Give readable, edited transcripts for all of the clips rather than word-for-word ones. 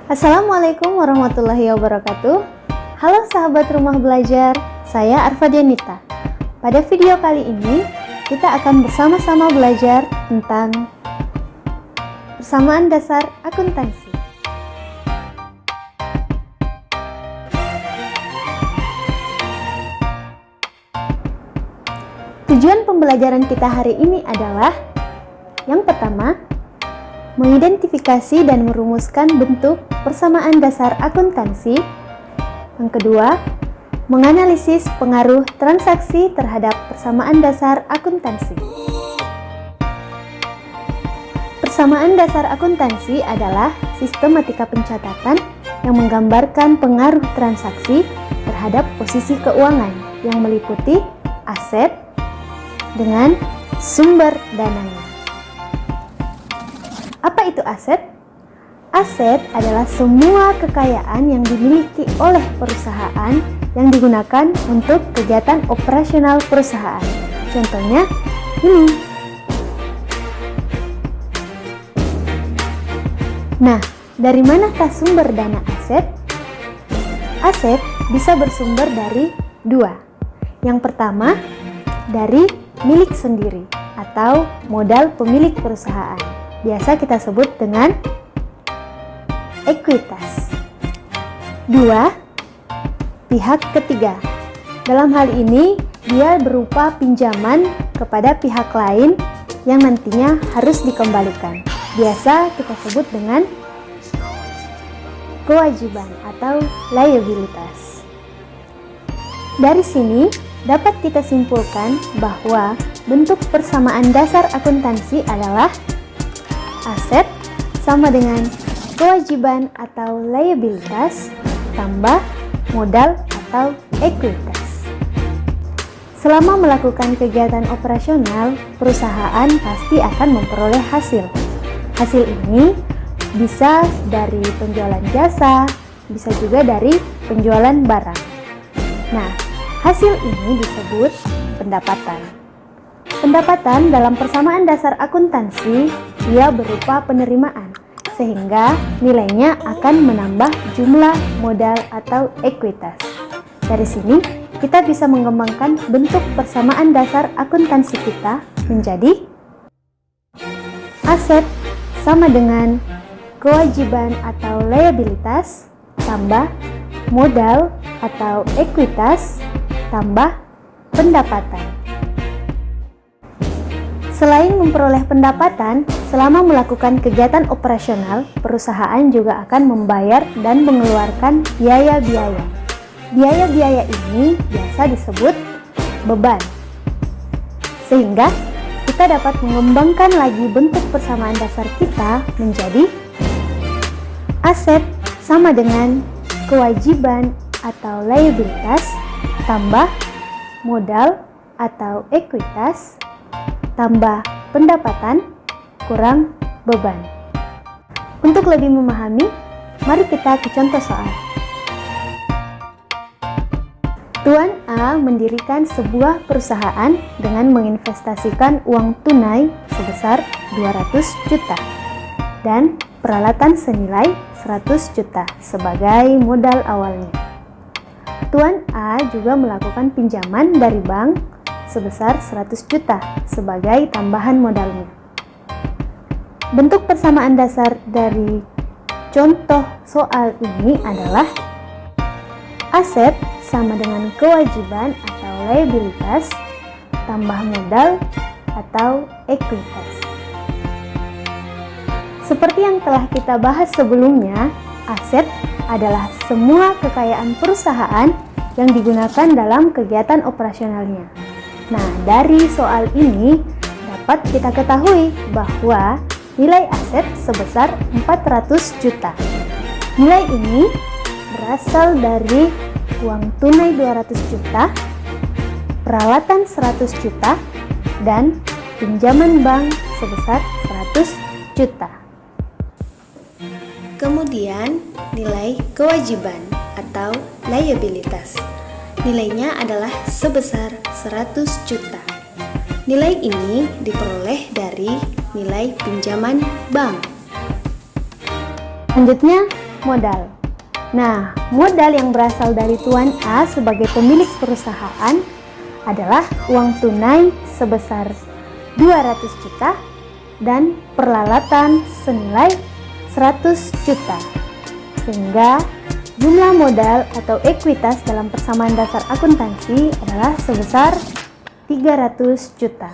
Assalamualaikum warahmatullahi wabarakatuh. Halo sahabat rumah belajar, saya Arfa Dianita. Pada video kali ini, kita akan bersama-sama belajar tentang persamaan dasar akuntansi. Tujuan pembelajaran kita hari ini adalah yang pertama, mengidentifikasi dan merumuskan bentuk persamaan dasar akuntansi. Yang kedua, menganalisis pengaruh transaksi terhadap persamaan dasar akuntansi. Persamaan dasar akuntansi adalah sistematika pencatatan yang menggambarkan pengaruh transaksi terhadap posisi keuangan yang meliputi aset dengan sumber dananya. Apa itu aset? Aset adalah semua kekayaan yang dimiliki oleh perusahaan yang digunakan untuk kegiatan operasional perusahaan. Contohnya ini. Nah, dari manakah sumber dana aset? Aset bisa bersumber dari dua. Yang pertama, dari milik sendiri atau modal pemilik perusahaan. Biasa kita sebut dengan ekuitas. Dua, pihak ketiga. Dalam hal ini, dia berupa pinjaman kepada pihak lain yang nantinya harus dikembalikan. Biasa kita sebut dengan kewajiban atau liabilitas. Dari sini, dapat kita simpulkan bahwa bentuk persamaan dasar akuntansi adalah aset sama dengan kewajiban atau liabilitas tambah modal atau ekuitas. Selama melakukan kegiatan operasional, perusahaan pasti akan memperoleh hasil. Hasil ini bisa dari penjualan jasa, bisa juga dari penjualan barang. Nah, hasil ini disebut pendapatan. Pendapatan dalam persamaan dasar akuntansi, ia berupa penerimaan, sehingga nilainya akan menambah jumlah modal atau ekuitas. Dari sini, kita bisa mengembangkan bentuk persamaan dasar akuntansi kita menjadi aset sama dengan kewajiban atau liabilitas tambah modal atau ekuitas tambah pendapatan. Selain memperoleh pendapatan, selama melakukan kegiatan operasional, perusahaan juga akan membayar dan mengeluarkan biaya-biaya. Biaya-biaya ini biasa disebut beban. Sehingga, kita dapat mengembangkan lagi bentuk persamaan dasar kita menjadi aset sama dengan kewajiban atau liabilitas tambah modal atau ekuitas tambah pendapatan kurang beban. Untuk lebih memahami, mari kita ke contoh soal. Tuan A mendirikan sebuah perusahaan dengan menginvestasikan uang tunai sebesar 200 juta dan peralatan senilai 100 juta sebagai modal awalnya. Tuan A juga melakukan pinjaman dari bank sebesar 100 juta sebagai tambahan modalnya. Bentuk persamaan dasar dari contoh soal ini adalah aset sama dengan kewajiban atau liabilitas tambah modal atau ekuitas. Seperti yang telah kita bahas sebelumnya, aset adalah semua kekayaan perusahaan yang digunakan dalam kegiatan operasionalnya. Nah, dari soal ini dapat kita ketahui bahwa nilai aset sebesar 400 juta. Nilai ini berasal dari uang tunai 200 juta, peralatan 100 juta, dan pinjaman bank sebesar 100 juta. Kemudian, nilai kewajiban atau liabilitas. Nilainya adalah sebesar 100 juta. Nilai ini diperoleh dari nilai pinjaman bank. Selanjutnya, modal. Nah, modal yang berasal dari Tuan A sebagai pemilik perusahaan adalah uang tunai sebesar 200 juta dan peralatan senilai 100 juta. Sehingga jumlah modal atau ekuitas dalam persamaan dasar akuntansi adalah sebesar 300 juta.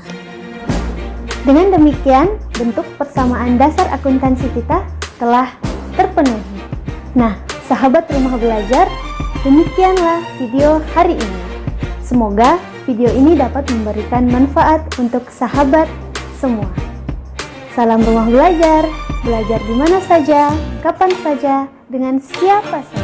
Dengan demikian, bentuk persamaan dasar akuntansi kita telah terpenuhi. Nah, sahabat rumah belajar, demikianlah video hari ini. Semoga video ini dapat memberikan manfaat untuk sahabat semua. Salam rumah belajar, belajar di mana saja, kapan saja, dengan siapa saja.